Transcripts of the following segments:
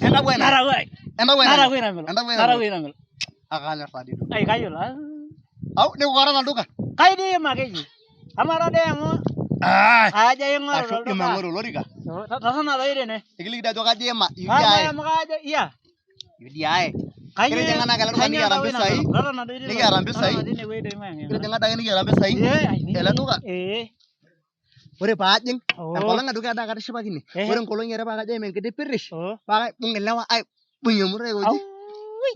Narawai. Narawai namel. Narawai namel. Akanyor tadi. Ai kayo lah. Au, ni orang alduka. Kai dia makeji. Amara dia mo. Aja yang ngoro. Asuk ki mangoro lorika. Tasana lo ire ne. Igili da joka jema. Aja makaja iya. Yudi ae. Kayaknya Kira jangan agak lalu ni arambe sai. Ni arambe sai. Kira jangan ada ni arambe sai. Ela tuka. Ore paajing. Kolong aduka ada kata siapa gini. Ore kolong era pakai aja men gede perish. Pakai pungelawa ai punyumure goji.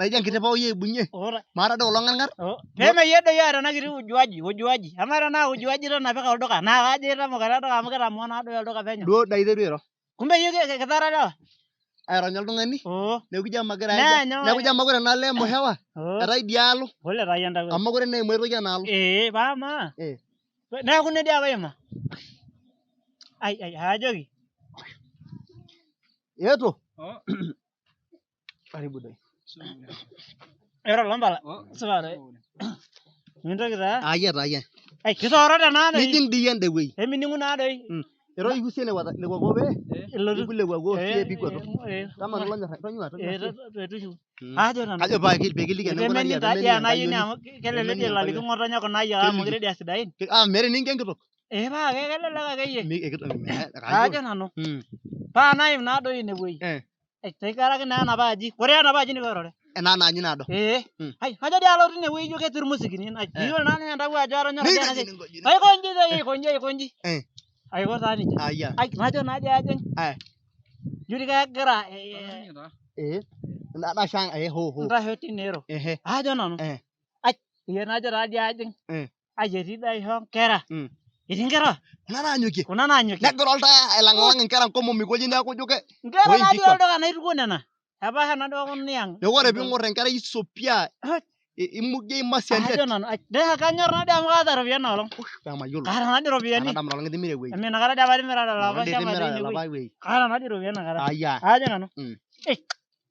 Nah yang kita bawa ye bunyi. Marah ada olongan ngar. Memang ye do ya na giri ujuaji. Amara na ujuaji ro na pe kalau doka. Na aja ra mo gara do am gara mo na do doka penyo. Do dai de ro. Kumbe ye ke katara do. Ay ronyol tungan ni. Ne ku jam magara aja. Ne ku jam magara na le mo hewa. Rai dialu. Boleh rayan da. Amma gore ne mo ro ya nalu. Ba ma. Na ku ne dia ba ma. Ai hajogi. Yeto. Ari budai. Era lambala. Sebare. Minta kita. Aya. Kita orang dah nada. Nijing dian de wei. Mendingu nada. Ero igu sene wata le go be. Igu le go tie bi ko to. Tama no lanya to nyua to. Aja nana. Aja ba gil be gil kan ko nani. Ya na yuni am kelele de lali ko ngoranya ko na ya mo gire dia sedain. Mere ningen ko. Ba kelele la ga ye. Mi e ko. Aja nano. Pa na im na do ine wei. Tekara ke na baji. Korea na baji ni korore. Na na nyina do. Hai haja dia lo ne wei jo ke tur musikini. Ai diol na ne nda wa jaro nya na se. Ai konji. Ai ko tani. Aya. Ai na dia aja. Juri ka gara. Na sang ho. Nda heti nero. Aja nano. Ai ye na jara dia aja. Ai jadi dai hong kera. Idin kera. Kuna na nyuki. Nek gorolta elang-elang kera ko momi ko jinda ko joke. Kera na dia do kana irgo nana. Apa hana do kon niang. Yo wore bi ngorren kera isopia. Imuge masiante. Aja nano. De kanyor na dia mga taro bian nolong. Ba ma yul. Kara na di robian ni. Ana dam nolong dimire we. Ame nakara dia bari mera la ba siya we. Kara na di robian nakara. Aya. Aja nano.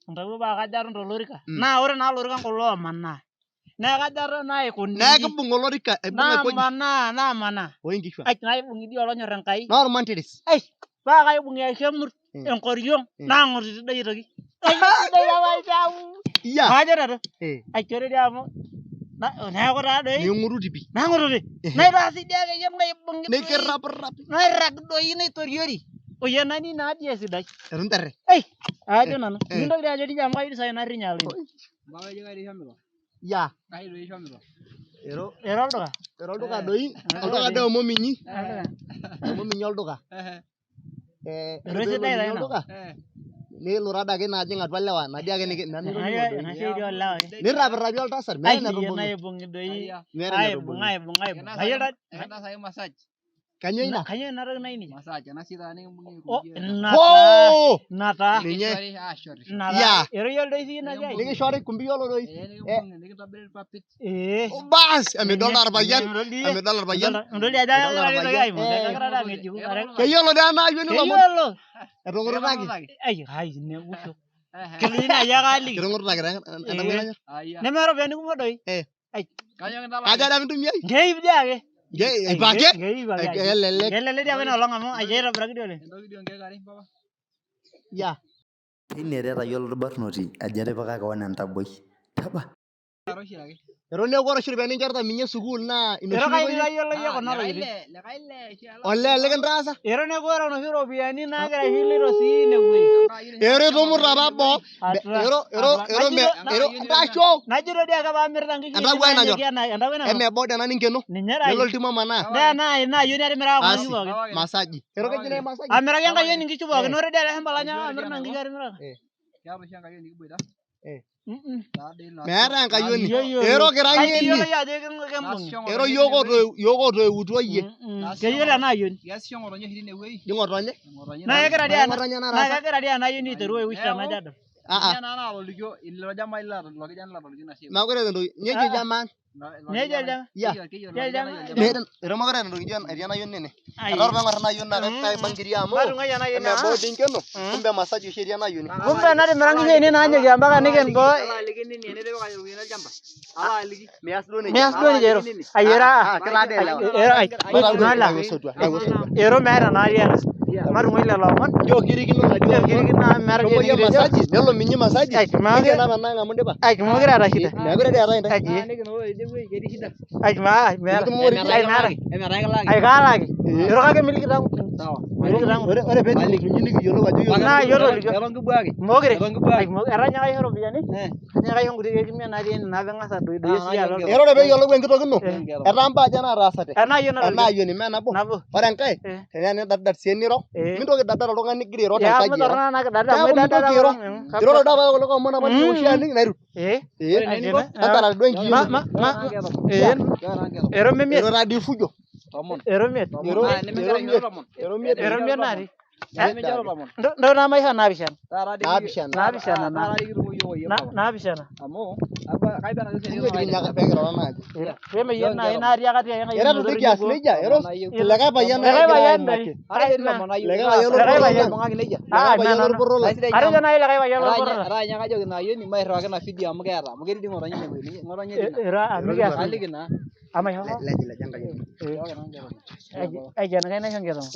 Ntago ba kajar ndo lorika. Na ore na lorika ko lo manna. Na kajar na ikundi. Na ke bungo lorika e bungo ko. Na mana. O ingi fa. Ai na bungi di olo nyoran kai. No romantics. Ai ba kai bungi ai semur. En koryong na ngor di dai ragi. Ai dai la wai tahu. Iya. Hajar ado. Ai chore dia mo. Na ko ra dai. Ni nguru dibi. Na ngoro de. Na ra si dia ke yam ngai bungi. Ne ke rap. Na rag do ini toriori. O ya nani na dia si dai. Runtar. Ai aja nano. Nindo dia jadi jam kai saya nari nyali. Bawa juga di sambil. Ya. Kai do sambil. Ero do ka doi. Aldo ka do mo minyi. Mo minyol do ka. Rese dai dai na. Ni lura da ke na jing atwalewa na dia ke ni nani ro. Na sei dio la. Ni rabi alta sar. Ai na bung doi. Ai bungai. Ayo da. Karena saya massage. Kanya na rag na ini. Massage nasi tani bungi. Nata. Ya. Ero yol doi si na jai. Ni shore kumbi yolo doi. Ini tabel papit. Bas, ame dollar bayan. Ndo dia ada lagi ai mo. Kara da ngeji ku kare. Ke yolo da na yuni lo. Yolo. Ero ngoro lagi. Ai ne uso. Kelina ya kali. Ero ngoro lagi enam ngiranya. Ne mero biani ku doi. Ai. Kanya kita Aja da mintum yai. Gei dia ke. Gei bage. Gelele dia bena olong amo aja ra bragi dole. Ya. Ini reta yolo barnoti ajare paka kawan antaboi. Taba. Ero ne goro shirbe ni jarta minye sukul na ino Ero kai dia yolo ya kono lo. Olle legen rasa. Ero ne goro no hiro biani na gara hili ro si ne we. Ero to murra babbo. Ero basho. Na jiro dia ka ba mir dangi. Anda gua na nyor. Anda gua na. Eme boda na ningeno. Ninyara. Yolo ultima mana. Na yuni ari mera ko ni bo. Masaji. Ero ke jine masaji. Amera yang kayo ningi chubo ke nore dia hembalanya amera nangi gari mera. Ya harus yang kayu ni buida. Mera kayo ni. Ero keranye ni. Ero yogo to uto ye. Ke yela na yun. Ya si yang orangnya hidin ewe. Jongo ronye. Na ya kera dia. Na ya kera dia na yuni teru e wisha na jado. Ya na lo ligyo illa jama illa lo ke jan la lo nasi. Ma gore ndo nyeje jaman. Neja jama. Ya. Ero ma gore ndo jan ariana yun ne. Alor ba ngorna yun na kai bangiri amo. Baru ngaya na yun. Me bodin keno. Kumbe masaji sheria na yun. Kumbe na de merangi ini na nya gamba kan ken bo. Lagi ni ne de ba kayu wina jamba. Ala lagi. Meas do ni jero. Ayera. Kelade la. Ero ai. Ero mera na ya. Matumo lelo omon. Njoo kirikino ngaji. Kirikino meeta Shomoyie masaji, nelo minyi masaji. Ai, Kike napa nang amu dipa. Ai, kimogira aata shida. Meekure dii eetae ntae. Ai, meeta. Ai, kaalaki. Irukaki milikitang'u. Milikitang'u. Ore peelikini nikiyiolou ajo yiolo. Naa yiolo lijo. Mookure. Eton Ai, etanyaka aisho ropiyiani. Etanyaka aisho nkuti keek imiet natii ene naa ping'as adoidoyio siyie alo. Ore peeyiolou enkitok ino, etaa mbaa aja nataasate. Enaa yiolo nalo. Enaa yioni mee nabo. Nabo. Ore enkae, teniya nidadat sii eniro, mintoki aidadada oltung'ani igira airo Yaa tenkaji. mitorrono naa kidada amu Keeku idadada mintoki airo. oleng'. Iroro doi apa kulo omon apa niwoshi aning nairut. Tadala duo enkiyo. Ero memiet. Ero tadii fujo. Ero miet. Ero miet. Ero miet natii. Ndo naa maisho naapishana. Naapishana. Naapishana. Ijo kinyaka peekiroro naaji. Pemeyian nai natii akati ake Era tu kias nejia, ero likae payian Likae payian aimaki. Likae payian orporro lai. Atejo nai likae payian orporro. Era amikias. Amaisho. Ai enkai naisho nkiteng'.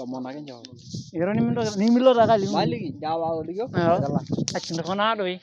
Ero nimilo taa kalimu. Achi ndoko naa doi.